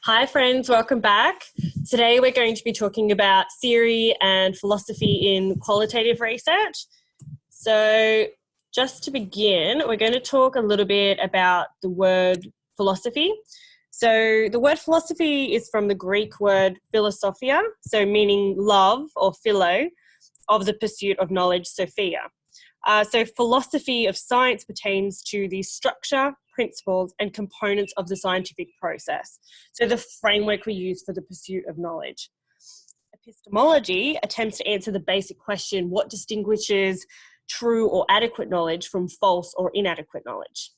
Hi friends, welcome back. Today we're going to be talking about theory and philosophy in qualitative research. So just to begin, we're going to talk a little bit about the word philosophy. So the word philosophy is from the Greek word philosophia, so meaning love or philo, of the pursuit of knowledge, Sophia. So philosophy of science pertains to the structure, principles, and components of the scientific process. So the framework we use for the pursuit of knowledge. Epistemology attempts to answer the basic question, what distinguishes true or adequate knowledge from false or inadequate knowledge?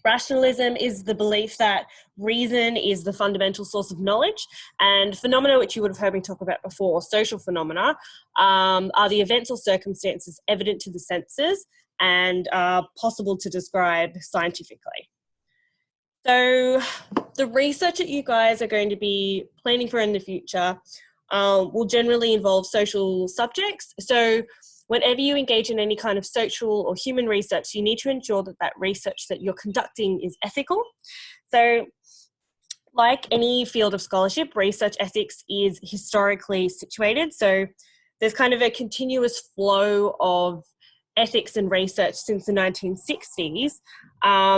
Rationalism is the belief that reason is the fundamental source of knowledge, and phenomena, which you would have heard me talk about before, social phenomena, are the events or circumstances evident to the senses and are possible to describe scientifically. So the research that you guys are going to be planning for in the future will generally involve social subjects. So whenever you engage in any kind of social or human research, you need to ensure that that research that you're conducting is ethical. So like any field of scholarship, research ethics is historically situated. So there's kind of a continuous flow of ethics and research since the 1960s.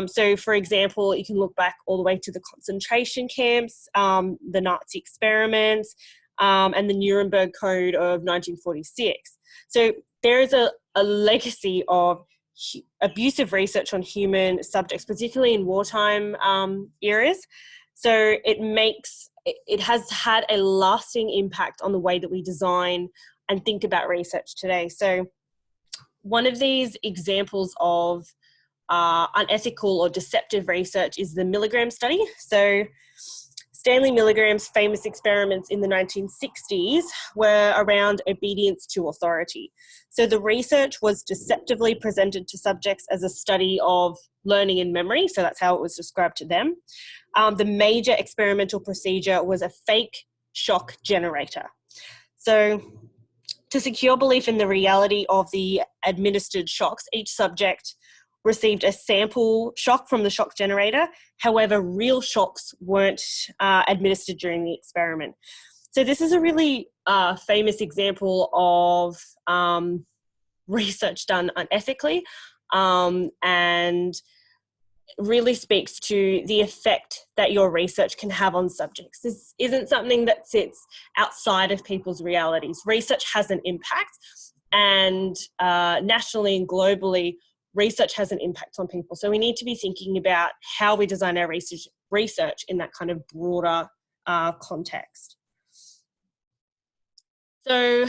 So for example, you can look back all the way to the concentration camps, the Nazi experiments, and the Nuremberg Code of 1946. So there is a legacy of abusive research on human subjects, particularly in wartime eras. So it has had a lasting impact on the way that we design and think about research today. So one of these examples of unethical or deceptive research is the Milgram study. So Stanley Milgram's famous experiments in the 1960s were around obedience to authority. So the research was deceptively presented to subjects as a study of learning and memory, so that's how it was described to them. The major experimental procedure was a fake shock generator. So to secure belief in the reality of the administered shocks, each subject received a sample shock from the shock generator. However, real shocks weren't administered during the experiment. So this is a really famous example of research done unethically and really speaks to the effect that your research can have on subjects. This isn't something that sits outside of people's realities. Research has an impact, and nationally and globally, research has an impact on people. So we need to be thinking about how we design our research in that kind of broader context. So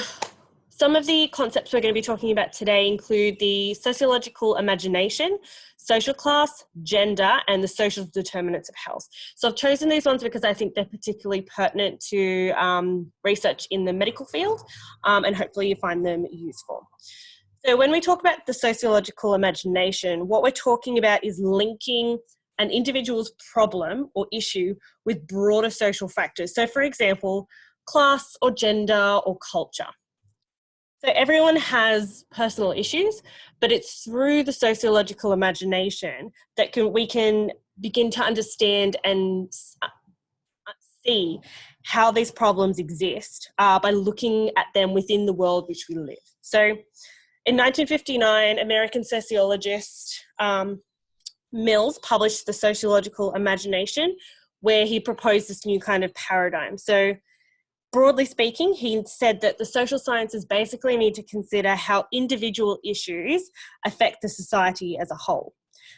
some of the concepts we're going to be talking about today include the sociological imagination, social class, gender, and the social determinants of health. So I've chosen these ones because I think they're particularly pertinent to research in the medical field, and hopefully you find them useful. So when we talk about the sociological imagination, what we're talking about is linking an individual's problem or issue with broader social factors. So for example, class or gender or culture. So everyone has personal issues, but it's through the sociological imagination that we can begin to understand and see how these problems exist by looking at them within the world which we live. So in 1959, American sociologist Mills published The Sociological Imagination, where he proposed this new kind of paradigm. So broadly speaking, he said that the social sciences basically need to consider how individual issues affect the society as a whole.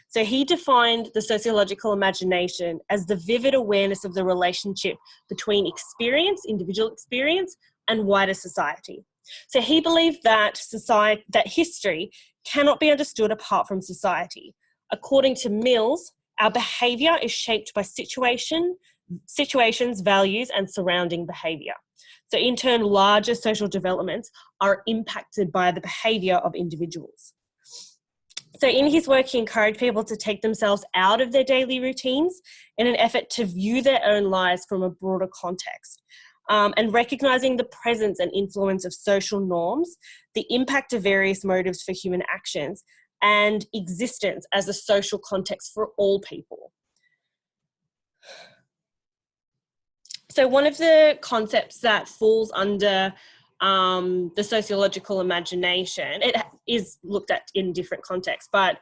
So he defined the sociological imagination as the vivid awareness of the relationship between experience, individual experience, and wider society. So he believed that history cannot be understood apart from society. According to Mills, our behaviour is shaped by situations, values, and surrounding behaviour. So in turn, larger social developments are impacted by the behaviour of individuals. So in his work, he encouraged people to take themselves out of their daily routines in an effort to view their own lives from a broader context. And recognising the presence and influence of social norms, the impact of various motives for human actions, and existence as a social context for all people. So one of the concepts that falls under the sociological imagination, it is looked at in different contexts, but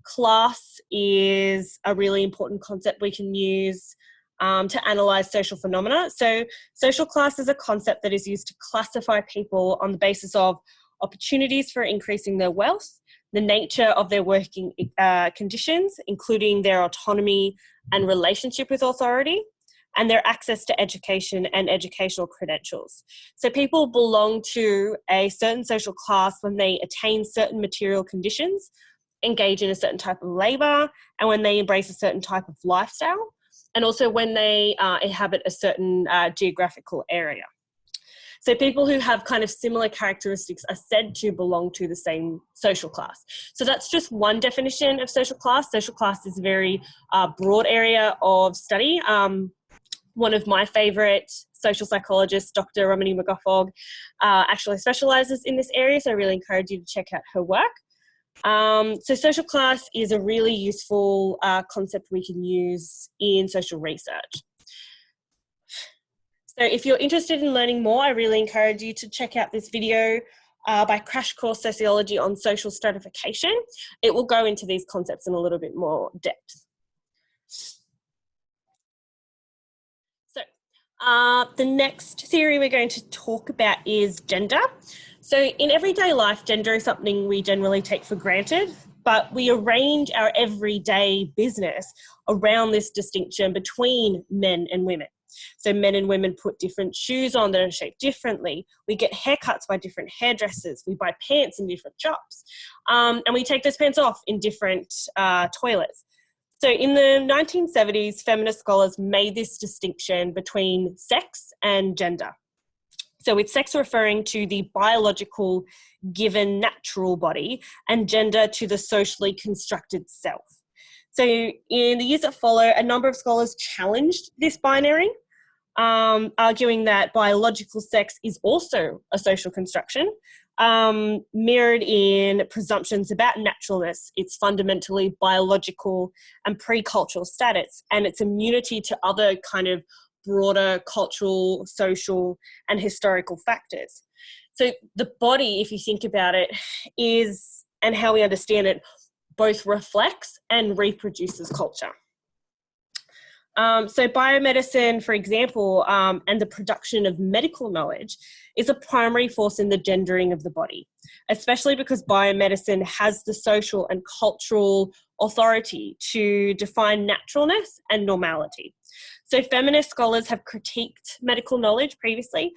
class is a really important concept we can use to analyse social phenomena. So social class is a concept that is used to classify people on the basis of opportunities for increasing their wealth, the nature of their working conditions, including their autonomy and relationship with authority, and their access to education and educational credentials. So people belong to a certain social class when they attain certain material conditions, engage in a certain type of labour, and when they embrace a certain type of lifestyle, and also when they inhabit a certain geographical area. So people who have kind of similar characteristics are said to belong to the same social class. So that's just one definition of social class. Social class is a very broad area of study. One of my favourite social psychologists, Dr. Romany McGuffog, actually specialises in this area, so I really encourage you to check out her work. So social class is a really useful concept we can use in social research. So if you're interested in learning more, I really encourage you to check out this video by Crash Course Sociology on Social Stratification. It will go into these concepts in a little bit more depth. So the next theory we're going to talk about is gender. So in everyday life, gender is something we generally take for granted, but we arrange our everyday business around this distinction between men and women. So men and women put different shoes on that are shaped differently. We get haircuts by different hairdressers. We buy pants in different shops. And we take those pants off in different toilets. So in the 1970s, feminist scholars made this distinction between sex and gender. So with sex referring to the biological given natural body and gender to the socially constructed self. So in the years that follow, a number of scholars challenged this binary, arguing that biological sex is also a social construction, mirrored in presumptions about naturalness, its fundamentally biological and pre-cultural status, and its immunity to other kind of broader cultural, social, and historical factors. So the body, if you think about it, is, and how we understand it, both reflects and reproduces culture. So biomedicine, for example, and the production of medical knowledge is a primary force in the gendering of the body, especially because biomedicine has the social and cultural authority to define naturalness and normality. So feminist scholars have critiqued medical knowledge previously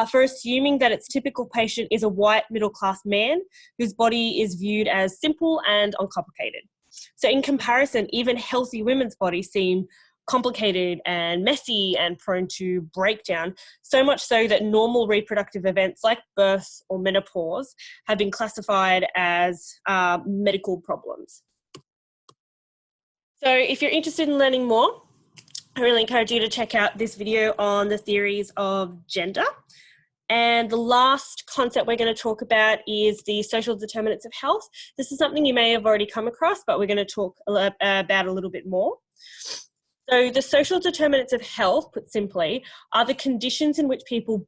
for assuming that its typical patient is a white middle-class man whose body is viewed as simple and uncomplicated. So in comparison, even healthy women's bodies seem complicated and messy and prone to breakdown, so much so that normal reproductive events like birth or menopause have been classified as medical problems. So if you're interested in learning more, I really encourage you to check out this video on the theories of gender. And the last concept we're going to talk about is the social determinants of health. This is something you may have already come across, but we're going to talk about a little bit more. So the social determinants of health, put simply, are the conditions in which people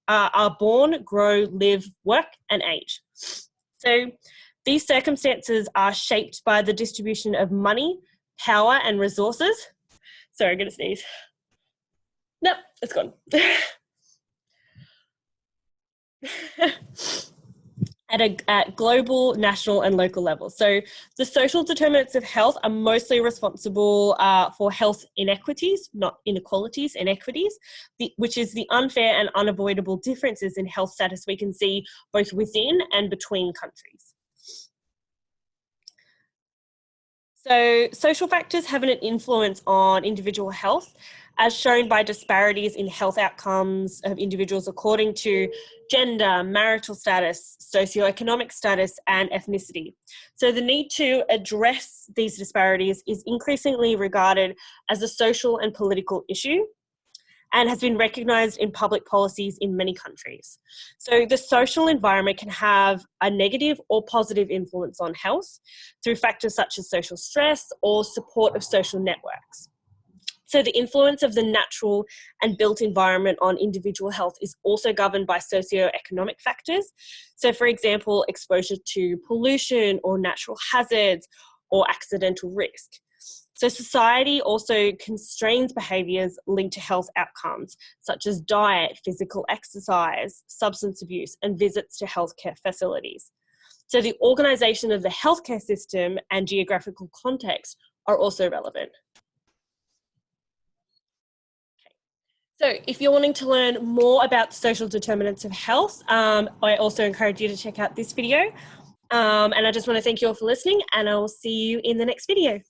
are born, grow, live, work, and age. So these circumstances are shaped by the distribution of money, power, and resources. Sorry, I'm going to sneeze. Nope, it's gone. At global, national, and local levels. So the social determinants of health are mostly responsible for health inequities, not inequalities, inequities, which is the unfair and unavoidable differences in health status we can see both within and between countries. So social factors have an influence on individual health, as shown by disparities in health outcomes of individuals according to gender, marital status, socioeconomic status, and ethnicity. So the need to address these disparities is increasingly regarded as a social and political issue and has been recognised in public policies in many countries. So the social environment can have a negative or positive influence on health through factors such as social stress or support of social networks. So the influence of the natural and built environment on individual health is also governed by socioeconomic factors. So for example, exposure to pollution or natural hazards or accidental risk. So society also constrains behaviours linked to health outcomes, such as diet, physical exercise, substance abuse, and visits to healthcare facilities. So the organisation of the healthcare system and geographical context are also relevant. So if you're wanting to learn more about the social determinants of health, I also encourage you to check out this video. And I just want to thank you all for listening, and I will see you in the next video.